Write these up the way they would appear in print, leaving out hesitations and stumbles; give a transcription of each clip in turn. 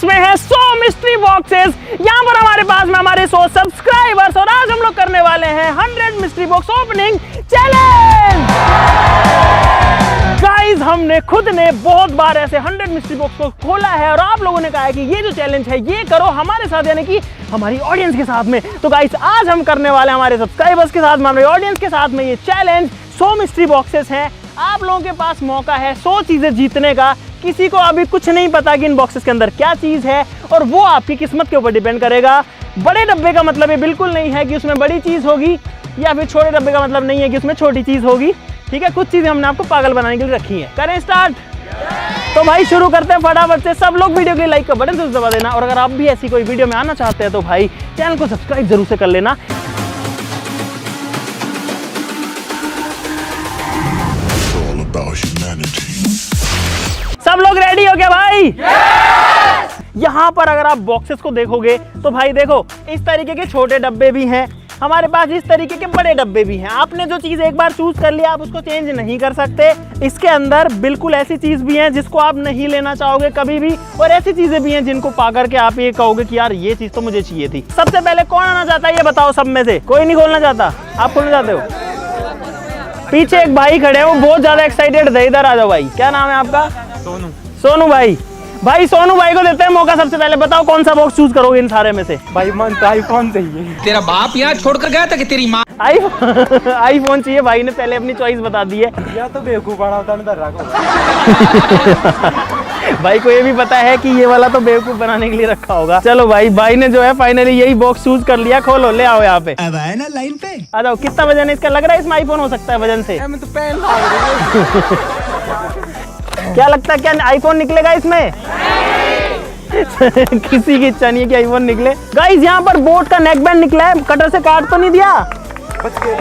इसमें है 100 mystery boxes. यहाँ पर हमारे पास में हमारे 100 सब्सक्राइबर्स और आज हम लोग करने वाले हैं 100 mystery box opening challenge. Guys हमने खुद ने बहुत बार ऐसे 100 मिस्ट्री बॉक्स को खोला है और आप लोगों ने कहा है कि ये जो चैलेंज है ये करो हमारे साथ, यानी कि हमारी ऑडियंस के साथ में। तो गाइस आज हम करने वाले हैं हमारे सब्सक्राइबर्स के साथ में, हमारे ऑडियंस के साथ में ये चैलेंज। 100 मिस्ट्री बॉक्सेस हैं, आप लोगों के पास मौका है 100 चीजें जीतने का। किसी को अभी कुछ नहीं पता कि इन बॉक्सेस के अंदर क्या चीज है और वो आपकी किस्मत के ऊपर डिपेंड करेगा। बड़े डब्बे का मतलब ये बिल्कुल नहीं है कि उसमें बड़ी चीज होगी, या फिर छोटे डब्बे का मतलब नहीं है कि उसमें छोटी चीज होगी। ठीक है, कुछ चीजें हमने आपको पागल बनाने के लिए रखी हैं। करें स्टार्ट? तो भाई शुरू करते हैं फटाफट से। सब लोग वीडियो के लाइक का बटन जरूर दबा देना और अगर आप भी ऐसी कोई वीडियो में आना चाहते हैं तो भाई चैनल को सब्सक्राइब जरूर से कर लेना। सब लोग रेडी हो गया भाई? यहाँ पर अगर आप बॉक्सेस को देखोगे तो भाई देखो इस तरीके के छोटे डब्बे भी हैं, हमारे पास इस तरीके के बड़े डब्बे भी हैं। आपने जो चीज एक बार चूज कर लिया आप उसको चेंज नहीं कर सकते। इसके अंदर बिल्कुल ऐसी चीज भी है जिसको आप नहीं लेना चाहोगे कभी भी, और ऐसी चीजें भी हैं जिनको पा करके आप ये कहोगे कि यार ये चीज तो मुझे चाहिए थी। सबसे पहले कौन आना चाहता है ये बताओ? सब में से कोई नहीं खोलना चाहता? आप खोलना चाहते हो? पीछे एक भाई खड़े हैं, वो बहुत ज्यादा एक्साइटेड थे। इधर आ जाओ भाई। क्या नाम है आपका? सोनू। सोनू भाई, भाई सोनू भाई को देते हैं मौका। सबसे पहले बताओ कौन सा बॉक्स चूज करोगे इन सारे में से? भाई मन तो आईफोन चाहिए। तेरा बाप यहाँ छोड़कर गया था कि तेरी माँ? आईफोन चाहिए। भाई ने पहले अपनी चॉइस बता दी है। या तो बेवकूफ बना होता भाई को ये भी पता है कि ये वाला तो बेवकूफ बनाने के लिए रखा होगा। चलो भाई ने जो है फाइनली यही बॉक्स चूज कर लिया। खोलो, ले आओ यहाँ पे। अब आए ना लाइन पे। आ जाओ। कितना वजन है इसका? लग रहा है इसमें आईफोन हो सकता है वजन से। मैं तो पहन क्या लगता है, क्या आईफोन निकलेगा इसमें? किसी की इच्छा नहीं है कि आईफोन निकले। गाइस यहाँ पर बोट का नेक बैंड निकला है, कटर से काट तो नहीं दिया? बच गए।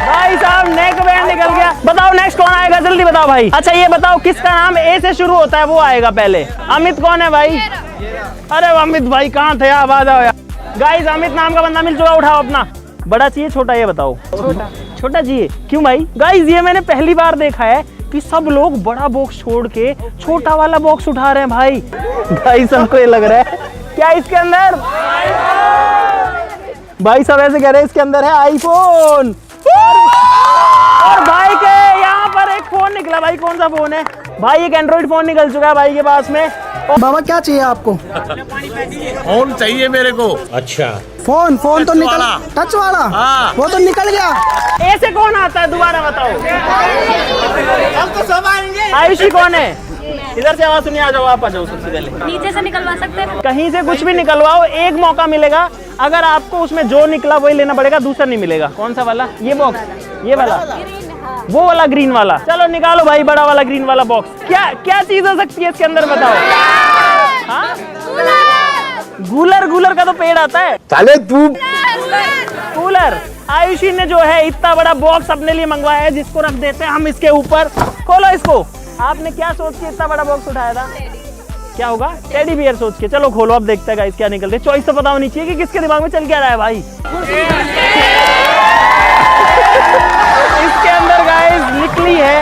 भाई साहब नेक बैंड निकल गया। बताओ नेक्स्ट कौन आएगा, जल्दी बताओ भाई। अच्छा ये बताओ किसका नाम ए से शुरू होता है वो आएगा पहले। अमित कौन है भाई? अरे अमित भाई कहाँ थे आप? आ जाओ यार। गाइस अमित नाम का बंदा मिल चुका, उठाओ अपना। बड़ा चाहिए छोटा ये बताओ? छोटा चाहिए। क्यों भाई? गाइस ये मैंने पहली बार देखा है कि सब लोग बड़ा बॉक्स छोड़ के छोटा वाला बॉक्स उठा रहे हैं भाई। भाई सबको ये लग रहा है क्या इसके अंदर? भाई सब ऐसे कह रहे हैं इसके अंदर है आईफोन। और भाई के यहाँ पर एक फोन निकला। भाई कौन सा फोन है? भाई एक एंड्रॉइड फोन निकल चुका है भाई के पास में। बाबा क्या चाहिए आपको? फोन चाहिए मेरे को। अच्छा फोन तो निकल, टच वाला। हाँ। वो तो निकल गया। ऐसे कौन आता है दोबारा बताओ? हम तो सब आएंगे। आयुषी कौन है? इधर से आवाज सुनिए। आ जाओ, आप आ जाओ। सबसे पहले नीचे से निकलवा सकते हैं? कहीं से कुछ भी निकलवाओ, एक मौका मिलेगा। अगर आपको उसमें जो निकला वही लेना पड़ेगा, दूसरा नहीं मिलेगा। कौन सा वाला? ये बॉक्स, ये वाला, वो वाला ग्रीन वाला। चलो निकालो भाई बड़ा वाला ग्रीन वाला बॉक्स। क्या क्या चीज हो सकती है इसके अंदर बताओ? हाँ? गूलर का तो पेड़ आता है। चले तू। कूलर। आयुषी ने जो है इतना बड़ा बॉक्स अपने लिए मंगवाया है जिसको रख देते हैं हम इसके ऊपर। खोलो इसको। आपने क्या सोच के इतना बड़ा बॉक्स उठाया था? क्या होगा? टेडी बियर सोच के। चलो खोलो, अब देखते हैं गाइस क्या निकलते। चॉइस तो पता होनी चाहिए कि किसके दिमाग में चल क्या रहा है भाई। इसके अंदर गाइस निकली है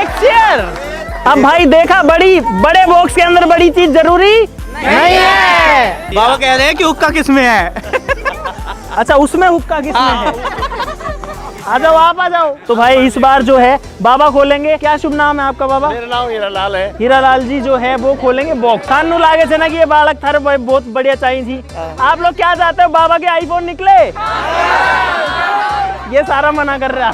एक चेयर। अब भाई देखा, बड़े बॉक्स के अंदर बड़ी चीज जरूरी नहीं है। बाबा कह रहे हैं कि हुक्का किस में है? अच्छा उसमें हुक्का किसमें है? आ जाओ, आप आ जाओ। तो भाई इस बार जो है बाबा खोलेंगे। क्या शुभ नाम है आपका बाबा? मेरा नाम हीरालाल है। हीरालाल जी जो है वो खोलेंगे बॉक्स। सानू लागे थे ना कि ये बालक थारे बहुत बढ़िया चाहिए थी। आप लोग क्या चाहते हो? बाबा के आईफोन निकले? ये सारा मना कर रहा।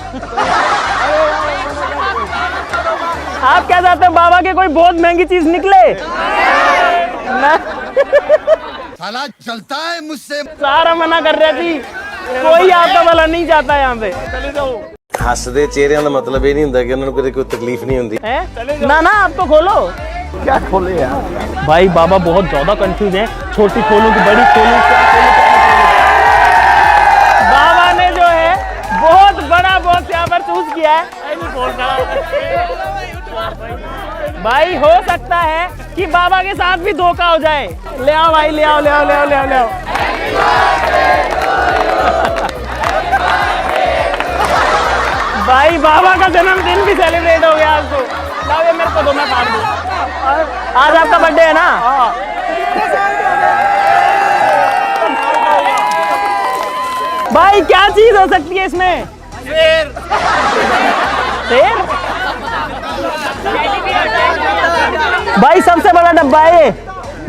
आप क्या चाहते हो? बाबा के कोई बहुत महंगी चीज निकले? साला चलता है मुझसे। सारा मना कर रही थी। कोई आपका भला नहीं चाहता यहाँ पे। चले जाओ। हसदे चेहरे का मतलब ये नहीं होता कि उन्होंने कोई तकलीफ नहीं होती है? ना आप तो खोलो। क्या खोले यार? भाई बाबा बहुत ज्यादा कंफ्यूज है। छोटी खोलूं कि बड़ी खोलूं? क्या खोलूं? बाबा ने जो है बहुत बड़ा बॉक्स यहाँ पर चूज किया है। भाई हो सकता है कि बाबा के साथ भी धोखा हो जाए। ले आओ भाई, ले आओ। भाई बाबा का जन्मदिन भी सेलिब्रेट हो गया आज तो। लाओ ये मेरे को दो, मैं काट दूं। आज आपका बर्थडे है ना? भाई क्या चीज हो सकती है इसमें? शेर। भाई सबसे बड़ा डब्बा है ये।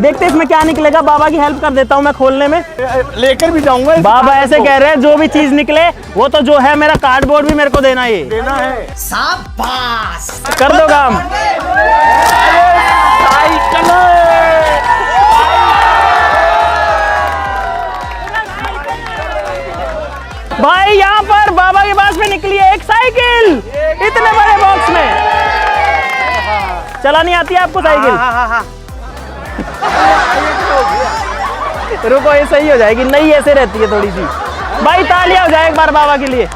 देखते इसमें क्या निकलेगा। बाबा की हेल्प कर देता हूँ मैं खोलने में। लेकर भी जाऊंगा। बाबा ऐसे कह रहे हैं जो भी चीज निकले वो तो जो है मेरा कार्डबोर्ड भी मेरे को देना है। देना है। शाबाश। कर दो काम। भाई यहाँ पर बाबा के पास में निकली है एक साइकिल इतने बड़े बॉक्स में। चलानी आती है आपको साइकिल? रुको ये सही हो जाएगी। नहीं ऐसे रहती है थोड़ी सी। भाई तालियां हो जाए एक बार बाबा के लिए।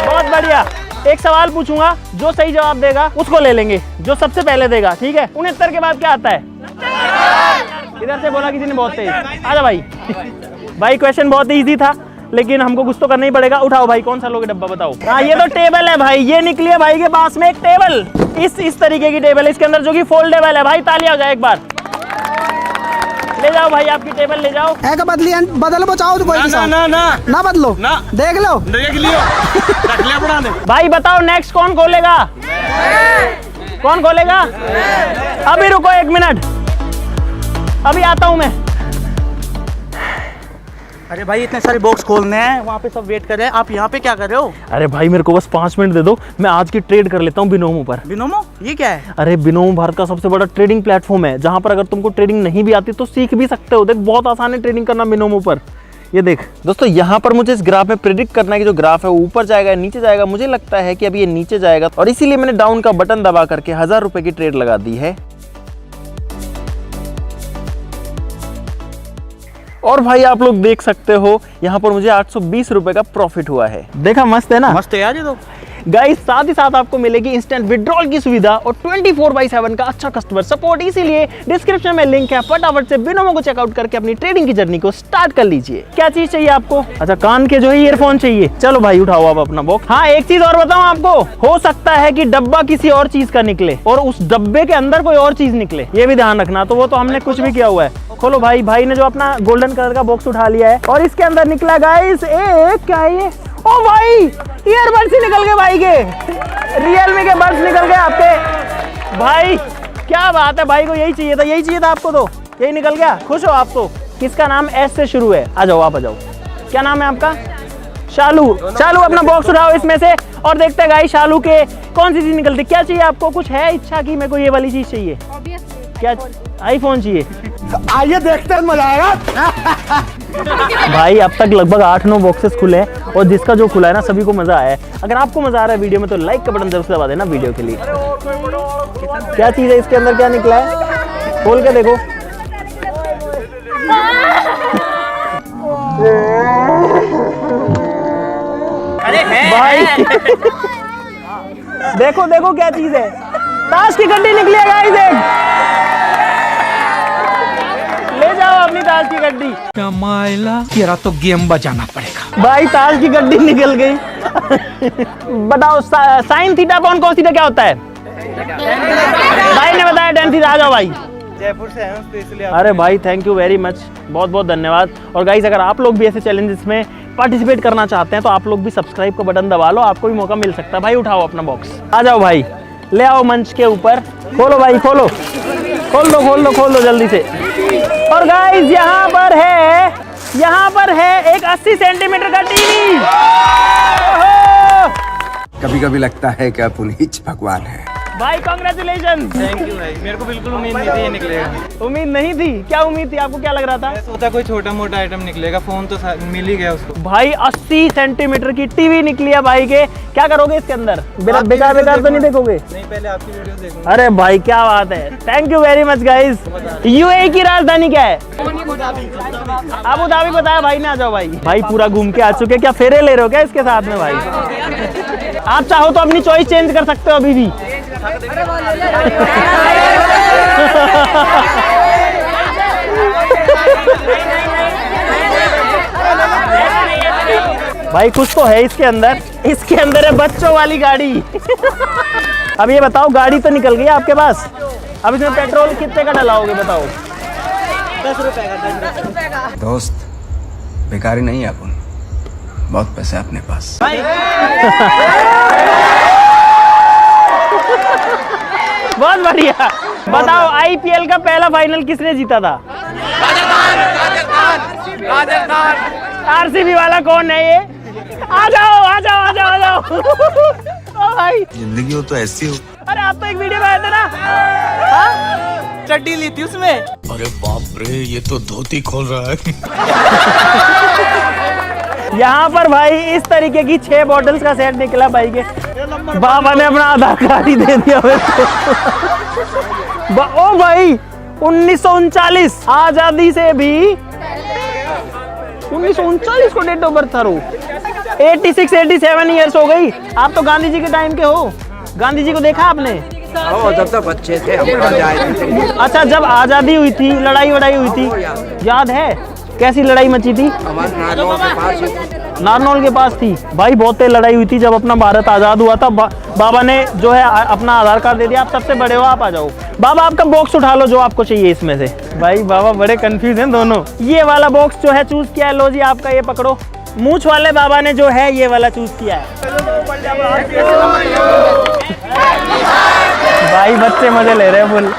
बहुत बढ़िया। एक सवाल पूछूंगा, जो सही जवाब देगा उसको ले लेंगे, जो सबसे पहले देगा। ठीक है? 69 के बाद क्या आता है? इधर से बोला किसी ने बहुत तेज। आजा भाई। भाई क्वेश्चन बहुत इजी था लेकिन हमको कुछ तो करना ही पड़ेगा। उठाओ भाई, कौन सा लोगे डब्बा बताओ। हाँ ये तो टेबल है भाई। ये निकली है भाई के पास में एक टेबल। इस तरीके की टेबल है, इसके अंदर जो कि फोल्डेबल है। भाई तालियां हो जाए एक बार। ले जाओ भाई आपकी टेबल ले जाओ। एक बदली बदल बचाओ तो कोई ना बदलो ना देख लो देख लियो। रख लिया बना दे। भाई बताओ नेक्स्ट कौन खोलेगा? कौन खोलेगा? अभी रुको 1 मिनट, अभी आता हूं मैं। अरे भाई इतने सारे बॉक्स खोलने हैं, वहाँ पे सब वेट कर रहे हैं, आप यहाँ पे क्या कर रहे हो? अरे भाई मेरे को बस 5 मिनट दे दो, मैं आज की ट्रेड कर लेता हूँ बिनोमो पर। बिनोमो ये क्या है? अरे बिनोमो भारत का सबसे बड़ा ट्रेडिंग प्लेटफॉर्म है जहाँ पर अगर तुमको ट्रेडिंग नहीं भी आती तो सीख भी सकते हो। देख बहुत आसान है ट्रेडिंग करना बिनोमो पर। ये देख दोस्तों, यहाँ पर मुझे इस ग्राफ में प्रेडिक्ट करना है कि जो ग्राफ है वो ऊपर जाएगा नीचे जाएगा। मुझे लगता है कि अभी ये नीचे जाएगा और इसीलिए मैंने डाउन का बटन दबा करके 1000 रुपए की ट्रेड लगा दी है। और भाई आप लोग देख सकते हो यहाँ पर मुझे 820 रुपए का प्रॉफिट हुआ है। देखा मस्त है ना? मस्त है यार ये तो। गाइस साथ ही साथ आपको मिलेगी इंस्टेंट विड्रॉल की सुविधा और 24/7 का अच्छा कस्टमर सपोर्ट। इसीलिए डिस्क्रिप्शन में लिंक है, फटाफट से बिनोमो को चेकआउट करके अपनी ट्रेडिंग की जर्नी को स्टार्ट कर लीजिए। क्या चीज चाहिए आपको? अच्छा कान के जो है ईयरफोन चाहिए। चलो भाई उठाओ आप अपना बॉक्स। हाँ एक चीज और बताऊं आपको, हो सकता है कि डब्बा किसी और चीज का निकले और उस डब्बे के अंदर कोई और चीज निकले, ये भी ध्यान रखना। तो वो तो हमने कुछ भी किया हुआ है। खोलो भाई। भाई ने जो अपना गोल्डन कलर का बॉक्स उठा लिया है और इसके अंदर निकला गाइस एक क्या है ये? ओ भाई ईयरबड्स ही निकल गए भाई के। रियलमी के बड्स निकल गए आपके। भाई क्या बात है, भाई को यही चाहिए था, यही चाहिए था आपको, तो यही निकल गया। खुश हो आप तो? किसका नाम एस से शुरू है? आ जाओ आप आ जाओ। क्या नाम है आपका? शालू। शालू अपना बॉक्स उठाओ इसमें से और देखते हैं गाइस शालू के कौन सी चीज निकलती। क्या चाहिए आपको? कुछ है इच्छा की मेरे को ये वाली चीज चाहिए? क्या? आईफोन चाहिए? आइए देखते हैं, मजा आएगा। भाई अब तक लगभग 8-9 बॉक्सेस खुले हैं और जिसका जो खुला है ना सभी को मजा आया है। अगर आपको मजा आ रहा है वीडियो में तो लाइक का बटन जरूर से दबा देना वीडियो के लिए। क्या चीज है इसके अंदर? क्या निकला है? खोल के देखो। भाई देखो देखो क्या चीज है। ताश की गड्डी निकली है गाइस। ले जाओ अपनी ताश की गड्डी। तेरा तो गेम बजाना पड़ेगा। भाई ताश की गड्डी निकल गई। बताओ साइन थीटा कौन कौन थीटा क्या होता है? भाई ने बताया tan थीटा। आ जाओ भाई। जयपुर से हैं तो इसलिए। अरे भाई थैंक यू वेरी मच, बहुत बहुत धन्यवाद। और गाइस अगर आप लोग भी ऐसे चैलेंजेस में पार्टिसिपेट करना चाहते हैं तो आप लोग भी सब्सक्राइब का बटन दबा लो, आपको भी मौका मिल सकता है। भाई उठाओ अपना बॉक्स। आ जाओ भाई, ले आओ मंच के ऊपर। खोलो भाई खोलो, खोल दो जल्दी से। और गाइस यहाँ पर है एक 80 सेंटीमीटर का टीवी। कभी कभी लगता है कि आप उन्हीं भगवान है। भाई कांग्रेचुलेशन। थैंक यू भाई, मेरे को बिल्कुल उम्मीद नहीं थी ये निकलेगा। उम्मीद नहीं थी? क्या उम्मीद थी आपको? क्या लग रहा था? मैं सोचा कोई छोटा मोटा आइटम निकलेगा, फोन तो मिल ही गया उसको। भाई 80 सेंटीमीटर की टीवी निकली है भाई के। क्या करोगे इसके अंदर? बेकार तो नहीं देखोगे? नहीं, पहले आपकी वीडियो देखूंगा। अरे भाई क्या बात है, thank you very much guys. UAE की राजधानी क्या है? अबू धाबी बताया भाई ने। आ जाओ भाई। भाई पूरा घूम के आ चुके। क्या फेरे ले रहे हो क्या इसके साथ में भाई? आप चाहो तो अपनी चॉइस चेंज कर सकते हो अभी भी। भाई कुछ तो है इसके अंदर है बच्चों वाली गाड़ी। अब ये बताओ, गाड़ी तो निकल गई आपके पास, अब इसमें पेट्रोल कितने का डलाओगे बताओ? 10 रुपए का। दोस्त बेकारी नहीं है अपन, बहुत पैसे है अपने पास। बहुत बढ़िया। बताओ आईपीएल का पहला फाइनल किसने जीता था? आरसीबी वाला कौन है ये? आ जाओ आ जाओ आ जाओ आ जाओ। ओ भाई जिंदगी हो तो ऐसी हो। अरे आप तो एक वीडियो में आए थे ना? हाँ? चड्डी ली थी उसमें। अरे बाप रे, ये तो धोती खोल रहा है। यहाँ पर भाई इस तरीके की 6 बॉटल्स का सेट निकला भाई के। बाबा ने अपना आधार कार्ड ही दे दिया ओ भाई 1939 आजादी से भी 1939 को डेट ऑफ बर्थ था। 86-87 ईयर्स हो गई। आप तो गांधी जी के टाइम के हो। गांधी जी को देखा आपने? जब तक बच्चे थे हम। अच्छा, जब आजादी हुई थी, लड़ाई वड़ाई हुई थी, याद है? कैसी लड़ाई मची थी? नारनौल के पास थी भाई, बहुत तेज लड़ाई हुई थी जब अपना भारत आजाद हुआ था। बाबा ने जो है अपना आधार कार्ड दे दिया। आप सबसे बड़े हो, आप आ जाओ। बाबा आपका बॉक्स उठा लो जो आपको चाहिए इसमें से। भाई बाबा बड़े कंफ्यूज हैं दोनों। ये वाला बॉक्स जो है चूज किया है, लो जी आपका, ये पकड़ो। मूंछ वाले बाबा ने जो है ये वाला चूज किया है। भाई बच्चे मजे ले रहे हैं फुल।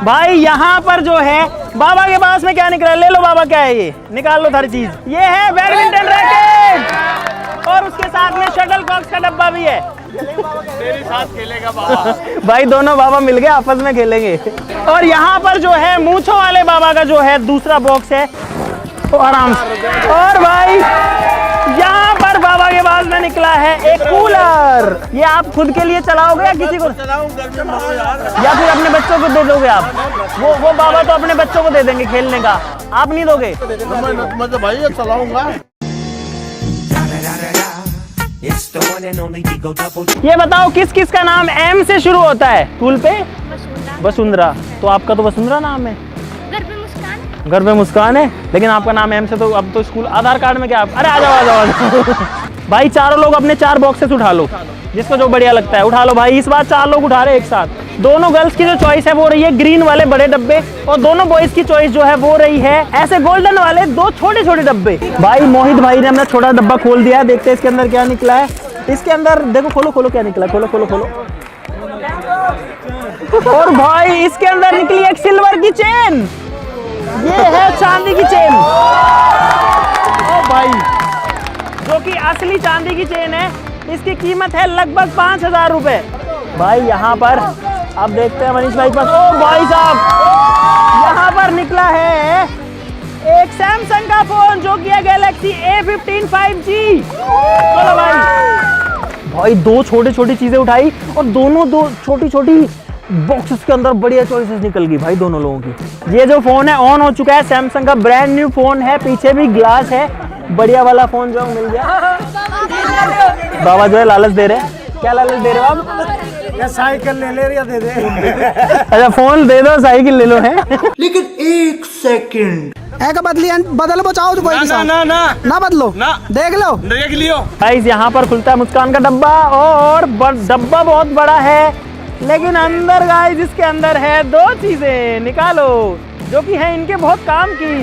भाई यहाँ पर जो है बाबा के पास में क्या निकला है? ले लो बाबा, क्या है ये? निकाल लो हर चीज। ये है बैडमिंटन रैकेट और उसके साथ में शटल कॉक्स का डब्बा भी है। तेरे साथ खेलेगा बाबा। भाई दोनों बाबा मिल गए, आपस में खेलेंगे। और यहाँ पर जो है मूंछों वाले बाबा का जो है दूसरा बॉक्स है, तो आराम से। और भाई यहाँ पर बाबा के पास में निकला है एक कूलर। ये आप खुद के लिए चलाओगे या किसी को? या फिर अपने बच्चों को दे दोगे आप? वो बाबा तो अपने बच्चों को दे देंगे खेलने का, आप नहीं दोगे? मैं तो भाई चलाऊंगा। ये बताओ किस किस का नाम एम से शुरू होता है स्कूल पे? वसुंधरा। तो आपका तो वसुंधरा नाम है। घर पे मुस्कान है, लेकिन आपका नाम एम से। तो अब तो स्कूल आधार कार्ड में क्या आप? अरे आ जाओ आ जाओ आ जाओ। भाई चारों लोग अपने 4 बॉक्सेस उठा लो, जिसको जो बढ़िया लगता है उठा लो भाई। इस बार 4 लोग उठा रहे एक साथ। दोनों गर्ल्स की जो चॉइस है वो रही है ग्रीन वाले बड़े डब्बे, और दोनों बॉयज की चॉइस जो है वो रही है ऐसे गोल्डन वाले 2 छोटे छोटे डब्बे। भाई मोहित भाई ने अपना छोटा डब्बा खोल दिया है, देखते हैं इसके अंदर क्या निकला है। इसके अंदर देखो, खोलो खोलो क्या निकला, खोलो खोलो खोलो। और भाई इसके अंदर निकली एक सिल्वर की चेन। ये है चांदी की चेन। ओ भाई, जो कि असली चांदी की चेन है। इसकी कीमत है लगभग 5000 रुपए। भाई यहाँ पर आप देखते हैं मनीष भाई के पास। ओ भाई साहब, यहाँ पर निकला है एक सैमसंग का फोन जो कि है गैलेक्सी A15 5G। चलो भाई 2 छोटी छोटी चीजें उठाई और दोनों 2 छोटी छोटी बॉक्सेस के अंदर बढ़िया चॉइसेस निकल गई भाई दोनों लोगों की। ये जो फोन है ऑन हो चुका है, सैमसंग का ब्रांड न्यू फोन है, पीछे भी ग्लास है, बढ़िया वाला फोन जो मिल गया। बाबा जो है लालच दे रहे हैं। क्या लालच दे रहे हो आप? या साइकिल ले ले या दे दे। अच्छा फोन दे दो, साइकिल ले लो है। लेकिन 1 सेकंड बदल बचाओ तो कोई ना बदलो ना, देख लो देख लियो। गाइस यहाँ पर खुलता है मुस्कान का डब्बा, और डब्बा बहुत बड़ा है, लेकिन अंदर गाइस इसके अंदर है 2 चीजें। निकालो, जो कि है इनके बहुत काम की।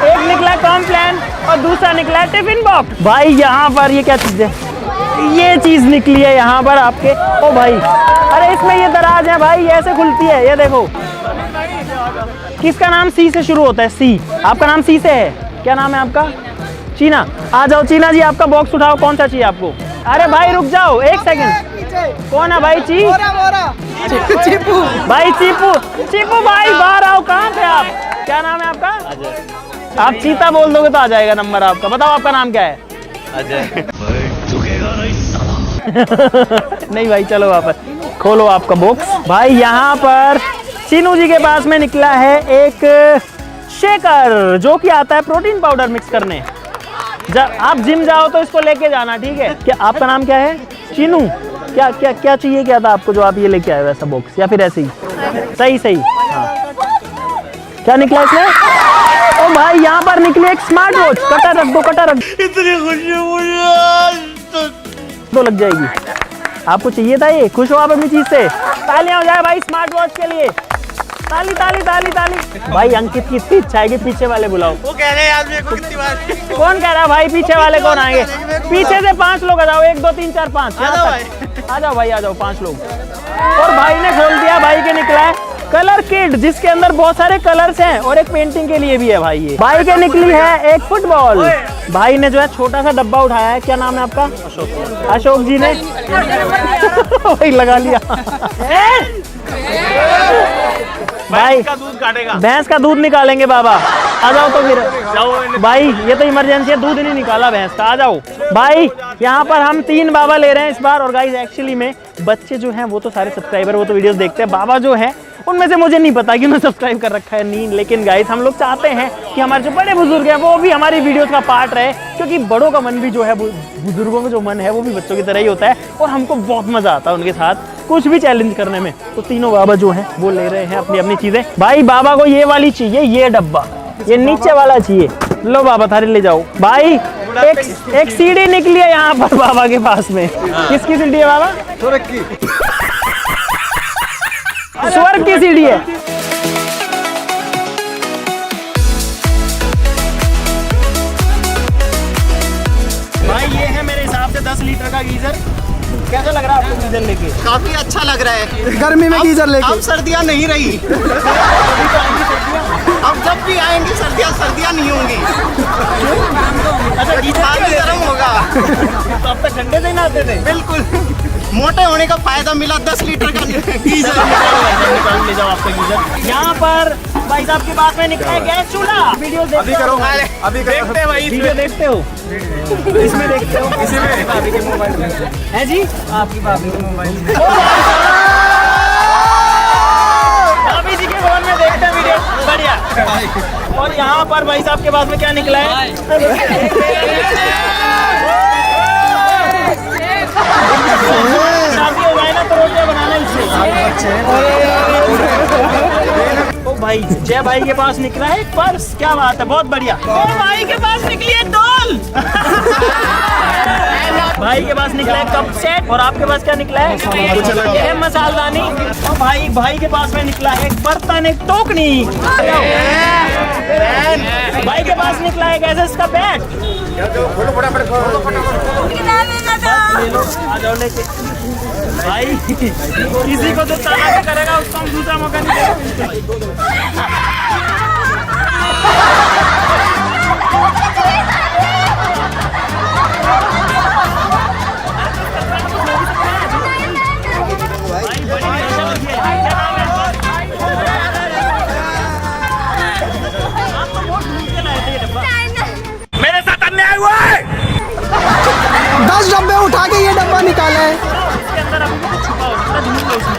एक निकला कॉम्प्लान और दूसरा निकला टिफिन बॉक्स। भाई यहाँ पर ये क्या चीज है? ये चीज निकली है यहाँ पर आपके। ओ भाई, अरे इसमें ये दराज है भाई, ऐसे खुलती है, ये देखो। किसका नाम सी से शुरू होता है? सी। आपका नाम सी से है? क्या नाम है आपका? चीना। आ जाओ चीना जी, आपका बॉक्स उठाओ, कौन सा चाहिए आपको? अरे भाई रुक जाओ 1 सेकंड। कौन है भाई? चीपू भाई, चीपू भाई बाहर आओ। कहाँ थे आप? क्या नाम है आपका? आप चीता बोल दोगे तो आ जाएगा नंबर आपका। बताओ आपका नाम क्या है? अजय। नहीं भाई चलो वापस खोलो आपका बॉक्स। भाई यहाँ पर चीनू जी के पास में निकला है एक शेकर, जो कि आता है प्रोटीन पाउडर मिक्स करने। जब आप जिम जाओ तो इसको लेके जाना, ठीक है? क्या आपका नाम क्या है? चीनू। क्या क्या क्या चाहिए क्या था आपको जो आप ये लेके आए वैसा बॉक्स, या फिर ऐसे ही? सही हाँ। क्या निकला इसमें? ओ भाई यहाँ पर निकली एक स्मार्ट वॉच। कटा रख दो, कटा रख। इतनी खुशी मुझे तो लग जाएगी। आपको चाहिए था ये? खुश हो आप अपनी चीज से? तालियां हो जाए भाई स्मार्ट वॉच के लिए। ताली ताली ताली ताली। भाई अंकित की इतनी इच्छा है कि पीछे वाले बुलाओ। वो कह रहे हैं यार मेरे को कितनी बार। कौन कह रहा है भाई पीछे वाले कौन आएंगे? पीछे से 5 लोग आ जाओ, 1 2 3 4 5। आ जाओ भाई, आ जाओ 5 लोग। और भाई ने खोल दिया, भाई के निकला है कलर किट जिसके अंदर बहुत सारे कलर्स हैं और एक पेंटिंग के लिए भी है भाई। ये भाई के निकली है एक फुटबॉल। भाई ने जो है छोटा सा डब्बा उठाया है। क्या नाम है आपका? अशोक जी ने वही लगा लिया। भाई का दूध काटेगा। भैंस का दूध निकालेंगे बाबा। आ जाओ तो फिर भाई, ये तो इमरजेंसी है, दूध नहीं निकाला भैंस का। आ जाओ भाई, यहाँ पर हम 3 बाबा ले रहे हैं इस बार। और गाइस एक्चुअली में बच्चे जो हैं वो तो सारे सब्सक्राइबर, वो तो वीडियोस देखते हैं। बाबा जो है उनमें से मुझे नहीं पता कि उन्होंने सब्सक्राइब कर रखा है नहीं, लेकिन गाइस हम लोग चाहते हैं कि हमारे जो बड़े बुजुर्ग हैं वो भी हमारी वीडियोस का पार्ट रहे, क्योंकि बड़ों का मन भी जो है, बुजुर्गों का जो मन है वो भी बच्चों की तरह ही होता है और हमको बहुत मजा आता है उनके साथ कुछ भी चैलेंज करने में। तो तीनों बाबा जो हैं वो ले रहे हैं अपनी अपनी चीजें। भाई बाबा को ये वाली चाहिए, ये डब्बा, ये नीचे वाला चाहिए। लो बाबा थारी ले जाओ। भाई एक सीढ़ी निकली है यहाँ पर बाबा के पास में। किसकी सीढ़ी है बाबा? स्वर्ग की सीढ़ी है। भाई ये है मेरे हिसाब से 10 लीटर का गीजर। कैसा लग रहा है आपको गीजर लेके? काफी अच्छा लग रहा है गर्मी में गीजर लेके। अब सर्दियाँ नहीं रही। अब जब भी आएंगी सर्दियाँ नहीं होंगी। अच्छा गीजर गर्म होगा। तो अब तक ठंडे से ही नहाते थे? बिल्कुल, मोटे होने का फायदा मिला 10 लीटर का गीजर। निकाल ले जाओ आपका गीजर। यहाँ पर भाई साहब के पास में निकला है गैस चूल्हा। वीडियो अभी करो, अभी देखते हैं भाई। वीडियो देखते हो? इसमें देखते हो? इसी में भाभी के मोबाइल में है जी? आपकी भाभी के मोबाइल में। भाभी जी के फोन में देखते हैं वीडियो। बढ़िया। और यहाँ पर भाई साहब के पास में क्या निकला है? शादी हो जाए ना तो रोटियां बनाना इससे। ओ भाई जय भाई के पास निकला है एक पर्स। क्या बात है, बहुत बढ़िया। ओ भाई के पास निकली है डॉल। भाई के पास निकला है कप सेट। और आपके पास क्या निकला है? ये है मसालदानी। और भाई के पास में निकला है एक बर्तन, एक टोकनी। भाई के पास निकला है कैसे इसका बैट। ले लो, आ जाओ लेके। भाई किसी को तो ताला भी करेगा उसको हम दूसरा मौका नहीं देंगे। मेरे साथ अन्याय हुआ है। 10 डब्बे उठा के ये डब्बा निकाला है। इसके अंदर अभी भी कुछ छुपा होगा, ढूंढ लो उसमें।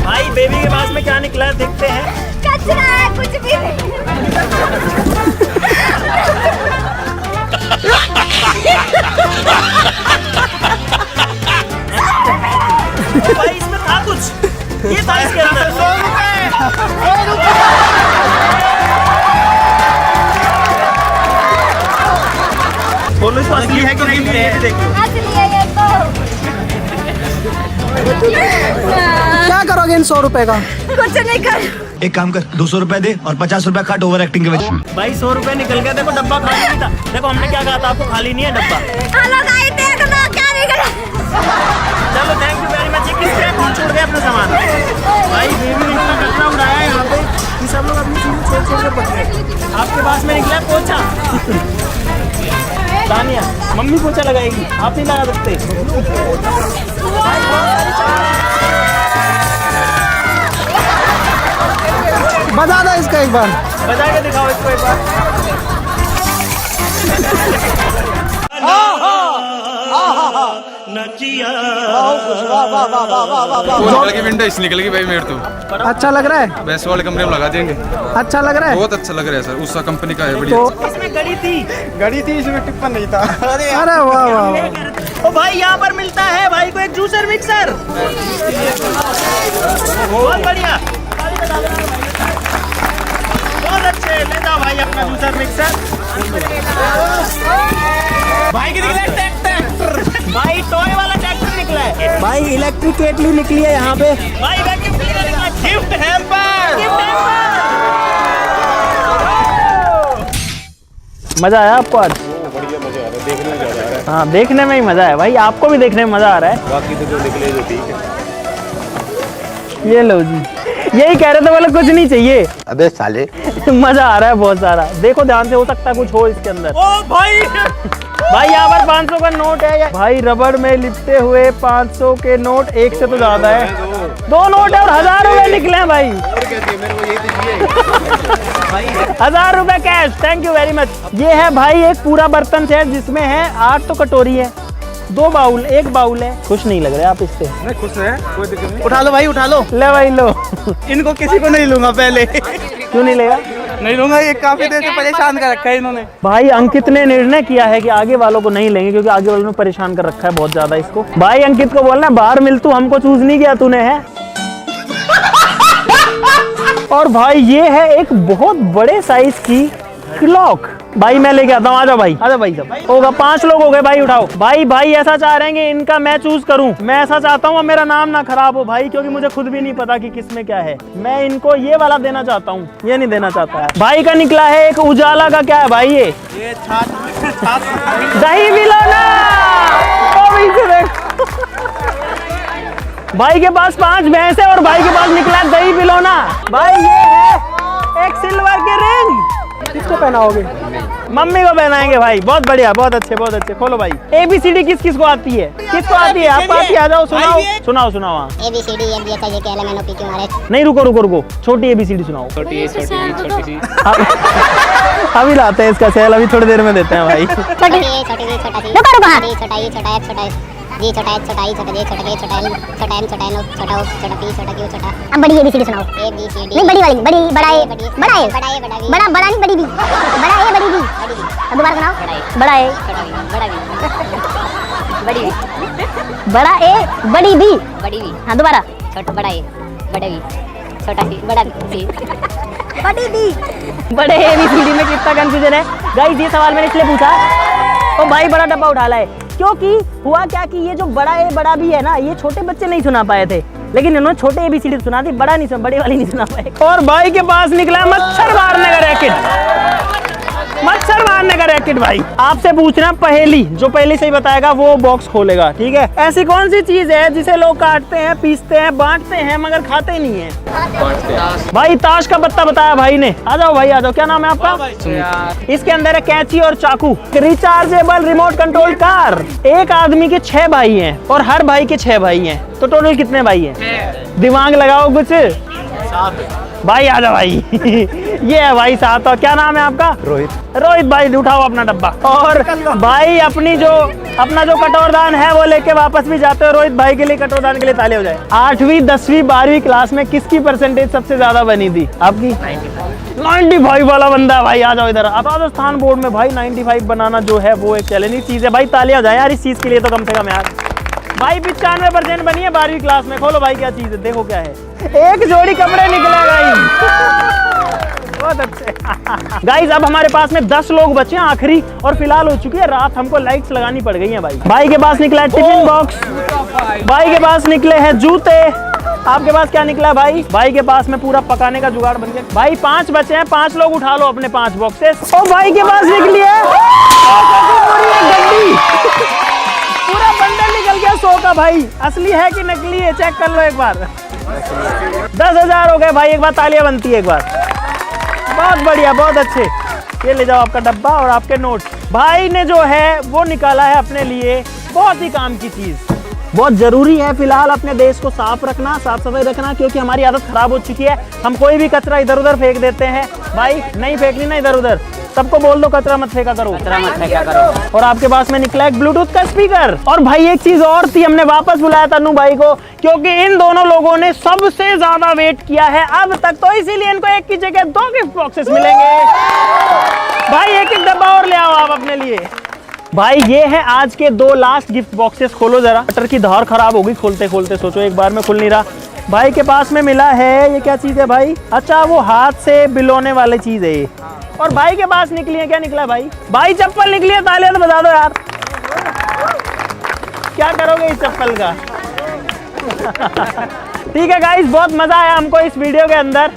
भाई बेबी के पास में क्या निकला है देखते हैं। कचरा है, कुछ भी नहीं। भाई इसमें था कुछ, ये था इसके अंदर। 100 रुपए। बोलो इसको असली है कि नहीं है देखो। असली है ये तो। क्या करोगे इन 100 रुपए का? कुछ नहीं कर। एक काम कर, 200 रुपए दे और 50 रुपए काट ओवर एक्टिंग के वजह। भाई 100 रुपए निकल गया। देखो डब्बा खाली नहीं था। देखो हमने क्या कहा था आपको, खाली नहीं है डब्बा। हेलो गाइस, देख लो क्या निकला। चलो थैंक यू वेरी मच। किसके कौन छोड़ गया अपना सामान? भाई बेबी ने इतना कचरा उड़ाया है यहाँ पे कि सब लोग अपनी चीजें छोड़ छोड़ के पड़ गए। आपके पास में निकला पोछा। दानिया मम्मी पोछा लगाएगी, आप नहीं लगा सकते। बजा दो इसका एक बार। बजा के दिखाओ इसको एक बार। निकल गई विंडो, निकल गई भाई मेरे तो। अच्छा लग रहा है? बेस्ट वाले कमरे में लगा देंगे। अच्छा लग रहा है? बहुत अच्छा लग रहा है सर, उषा कंपनी का है, बढ़िया। तो इसमें घड़ी थी। घड़ी थी, इसमें टिप्पण नहीं था। अरे वाह वाह। ओ भाई यहाँ पर मिलता है भाई को एक जूसर मिक्सर। बहुत बढ़िया, बहुत अच्छे। ले जाओ भाई अपना जूसर मिक्सर। भाई की निकला ट्रैक्टर। भाई टॉय वाला ट्रैक्टर निकला है। भाई इलेक्ट्रिक केटली निकली है यहाँ पे। भाई गिफ्ट हैम्पर। मजा आया आपको आज? बढ़िया मजा आ रहा है, देखने में ज्यादा आ रहा है। हाँ देखने में ही मजा है भाई, आपको भी देखने में मजा आ रहा है। बाकी तो जो निकले जो ठीक है। ये लो जी, यही कह रहे थे बोले कुछ नहीं चाहिए। अबे साले मजा आ रहा है बहुत सारा, देखो ध्यान से, हो सकता है कुछ हो इसके अंदर। ओ भाई भाई यहाँ पर 500 का नोट है भाई, रबड़ में लिपटे हुए 500 के नोट, एक से तो ज्यादा है। 2 नोट है और 1000 रुपए निकले हैं भाई। 1000 रुपए cash, thank you very much. ये है भाई एक पूरा बर्तन सेट जिसमें है 8 तो कटोरी है, 2 बाउल, 1 बाउल है। खुश नहीं लग रहे आप इससे? मैं खुश है, कोई दिक्कत नहीं। उठा लो भाई, उठा लो। ले भाई लो। इनको किसी को नहीं लूंगा पहले। क्यों नहीं लेगा? नहीं लूंगा, ये काफी देर से परेशान कर रखा है इन्होंने। भाई अंकित ने निर्णय किया है कि आगे वालों को नहीं लेंगे, क्योंकि आगे वालों ने परेशान कर रखा है बहुत ज्यादा इसको। भाई अंकित को बोलना बाहर मिल, तू हमको चूज नहीं किया तूने है। और भाई ये है एक बहुत बड़े साइज की क्लॉक। भाई मैं लेके आता हूँ, आ जाओ भाई, आ जाओ भाई। सब होगा, 5 लोग हो गए भाई, उठाओ। भाई ऐसा चाह रहे हैं कि इनका मैं चूज करूं। मैं ऐसा चाहता हूँ मेरा नाम ना खराब हो भाई, क्योंकि मुझे खुद भी नहीं पता कि किसमें क्या है। मैं इनको ये वाला देना चाहता हूँ, ये नहीं देना चाहता है। भाई का निकला है एक उजाला का, क्या है भाई ये दही मिलाना। भाई के पास 5 भैंस है और भाई के पास निकला दही पिलोना। भाई ये है एक सिल्वर की रिंग। किसको पहनाओगे? मम्मी को पहनाएंगे भाई। बहुत बढ़िया, बहुत अच्छे, बहुत अच्छे। खोलो भाई। ABCD किस को आती है? किसको आती है? आपको आती है? आ जाओ, सुनाओ सुनाओ सुनाओ। ABCD नहीं रुको, छोटी ABCD सुनाओ। अभी लाते हैं इसका सेल, अभी थोड़ी देर में देते हैं भाई। जी छोटा h छोटा i छोटा j छोटा k छोटा l छोटा m छोटा n छोटा o छोटा p छोटा q छोटा। अब बड़ी ABCD सुनाओ। ABCD नहीं, बड़ी वाली, बड़ा a बड़ा नहीं, बड़ी b बड़ा a बड़ी b अब दोबारा सुनाओ। बड़ा a बड़ा a बड़ी b हाँ दोबारा। छोटा बड़ा a बड़ा b छोटा b बड़ा b बड़ी b। बड़े ABCD में कितना कंफ्यूजन है गाइस। ये सवाल मैंने इसलिए पूछा तो भाई बड़ा डब्बा उठा लाए, क्योंकि हुआ क्या कि ये जो बड़ा ए बड़ा भी है ना, ये छोटे बच्चे नहीं सुना पाए थे, लेकिन इन्होंने छोटे ABCD सुना दी, बड़ा नहीं सुना, बड़ी वाली नहीं सुना पाए। और भाई के पास निकला मच्छर मारने का रैकेट। मच्छर मारने का रैकेट। भाई आपसे पूछना पहेली, जो पहले सही बताएगा वो बॉक्स खोलेगा, ठीक है? ऐसी कौन सी चीज है जिसे लोग काटते हैं, पीसते हैं, बांटते हैं, मगर खाते नहीं है? भाई ताश का पत्ता बताया भाई ने। आ जाओ भाई, आ जाओ। क्या नाम है आपका? इसके अंदर है कैंची और चाकू। Rechargeable remote control car. एक आदमी के 6 भाई हैं और हर भाई के 6 भाई हैं, तो टोटल कितने भाई हैं? दिमाग लगाओ कुछ। 7 भाई। आ जाओ भाई। ये है भाई 7। और क्या नाम है आपका? रोहित भाई उठाओ अपना डब्बा। और भाई अपना जो कटोरदान है वो लेके वापस भी जाते हो। रोहित भाई के लिए कटोरदान के लिए ताली हो जाए। 8वीं 10वीं 12वीं क्लास में किसकी परसेंटेज सबसे ज्यादा बनी थी? आपकी 95 वाला बंदा। भाई आ जाओ इधर। अब राजस्थान बोर्ड में भाई 95 बनाना जो है वो एक चैलेंजिंग चीज है भाई। तालियां हो जाए यार इस चीज के लिए तो कम से कम यार। भाई 95% बनी है 12वीं क्लास में। खोलो भाई क्या चीज है, देखो क्या है। एक जोड़ी कपड़े निकले गाइस। बहुत अच्छे। गाइस अब हमारे पास में 10 लोग बचे हैं आखिरी, और फिलहाल हो चुकी है रात, हमको लाइट्स लगानी पड़ गई हैं भाई। भाई के पास निकला है टिफिन बॉक्स। भाई के पास निकले हैं जूते। आपके पास क्या निकला भाई? भाई के पास में पूरा पकाने का जुगाड़ बन गया। भाई 5 बचे हैं, 5 लोग उठा लो अपने 5 बॉक्सेस। और भाई के पास निकली है गड्डी। पूरा बंडल निकल गया 100 का। भाई असली है कि नकली है, चेक कर लो एक बार। 10,000 हो गए भाई। एक बार तालियां बनती है एक बार। बहुत बढ़िया, बहुत अच्छे। ये ले जाओ आपका डब्बा और आपके नोट। भाई ने जो है वो निकाला है अपने लिए बहुत ही काम की चीज। बहुत जरूरी है फिलहाल अपने देश को साफ रखना, साफ सफाई रखना, क्योंकि हमारी आदत खराब हो चुकी है। हम कोई भी कचरा इधर उधर फेंक देते हैं। भाई नहीं फेंकनी ना इधर उधर, सबको बोल दो कचरा मत फेंका करो, कचरा मत फेंका करो। और आपके पास में निकला एक ब्लूटूथ का स्पीकर। और भाई एक चीज और थी, हमने वापस बुलाया तन्नू भाई को, क्योंकि इन दोनों लोगों ने सबसे ज्यादा वेट किया है अब तक, तो इसीलिए इनको एक की जगह 2 गिफ्ट बॉक्सेस मिलेंगे। भाई एक डब्बा और ले आओ आप अपने लिए। भाई ये है आज के 2 लास्ट गिफ्ट बॉक्सेस। खोलो जरा। कटर की धार खराब होगी खोलते खोलते, सोचो एक बार में खुल नहीं रहा। भाई के पास में मिला है, ये क्या चीज है भाई? अच्छा वो हाथ से बिलोने वाली चीज है ये। और भाई के पास निकली है, क्या निकला भाई? भाई चप्पल निकली है, तालियां तो बजा दो यार। क्या करोगे इस चप्पल का? ठीक है गाइस, बहुत मजा आया हमको इस वीडियो के अंदर।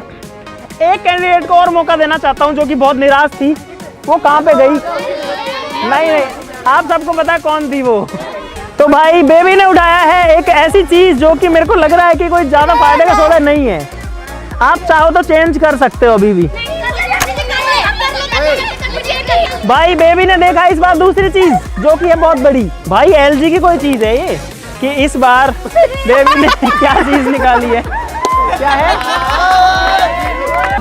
एक कैंडिडेट को और मौका देना चाहता हूं जो कि बहुत निराश थी। वो कहाँ पे गई? नहीं, आप सबको पता कौन थी वो। तो भाई बेबी ने उठाया है एक ऐसी चीज जो कि मेरे को लग रहा है कि कोई ज्यादा फायदे का सोडा नहीं है। आप चाहो तो चेंज कर सकते हो अभी भी। भाई बेबी ने देखा इस बार दूसरी चीज जो कि है बहुत बड़ी। भाई LG की कोई चीज है ये कि इस बार बेबी ने क्या चीज निकाली है? क्या है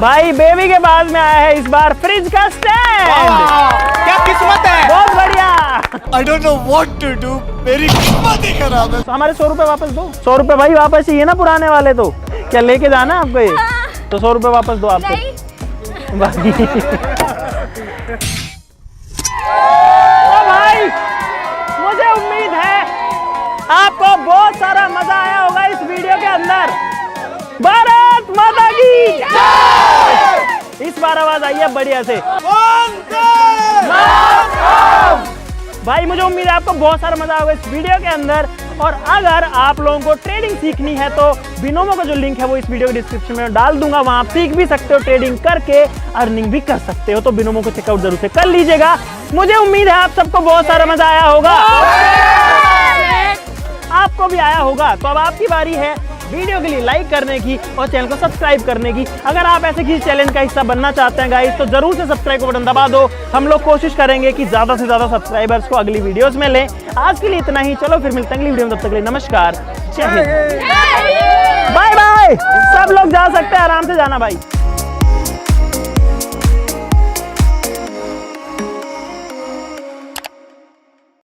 भाई? बेबी के बाद में आया है इस बार फ्रिज का स्टैंड। क्या किस्मत है। बहुत बढ़िया। I don't know what to do. मेरी किस्मत ही खराब है। तो हमारे 100 रुपए वापस दो। 100 रुपए भाई वापस चाहिए ना पुराने वाले। तो क्या लेके जाना आपको ये? तो 100 रुपए वापस दो आपको। तो भाई मुझे उम्मीद है आपको बहुत सारा मजा आया होगा इस वीडियो के अंदर। भारत माता की जय। इस बार आवाज आई है बढ़िया से। भाई मुझे उम्मीद है आपको बहुत सारा मजा आएगा इस वीडियो के अंदर। और अगर आप लोगों को ट्रेडिंग सीखनी है तो बिनोमो का जो लिंक है वो इस वीडियो के डिस्क्रिप्शन में डाल दूंगा। वहां आप सीख भी सकते हो, ट्रेडिंग करके अर्निंग भी कर सकते हो। तो बिनोमो को चेकआउट जरूर से कर लीजिएगा। मुझे उम्मीद है आप सबको बहुत सारा मजा आया होगा, आपको भी आया होगा। तो अब आपकी बारी है वीडियो के लिए लाइक करने की और चैनल को सब्सक्राइब करने की। अगर आप ऐसे किसी चैलेंज का हिस्सा बनना चाहते हैं गाइस तो जरूर से सब्सक्राइब का बटन दबा दो। हम लोग कोशिश करेंगे कि ज्यादा से ज्यादा सब्सक्राइबर्स को अगली वीडियोस में लें। आज के लिए इतना ही। चलो फिर मिलते हैं अगली वीडियो में, तब तक के लिए नमस्कार, जय हिंद, बाय बाय। सब लोग जा सकते हैं, आराम से जाना भाई।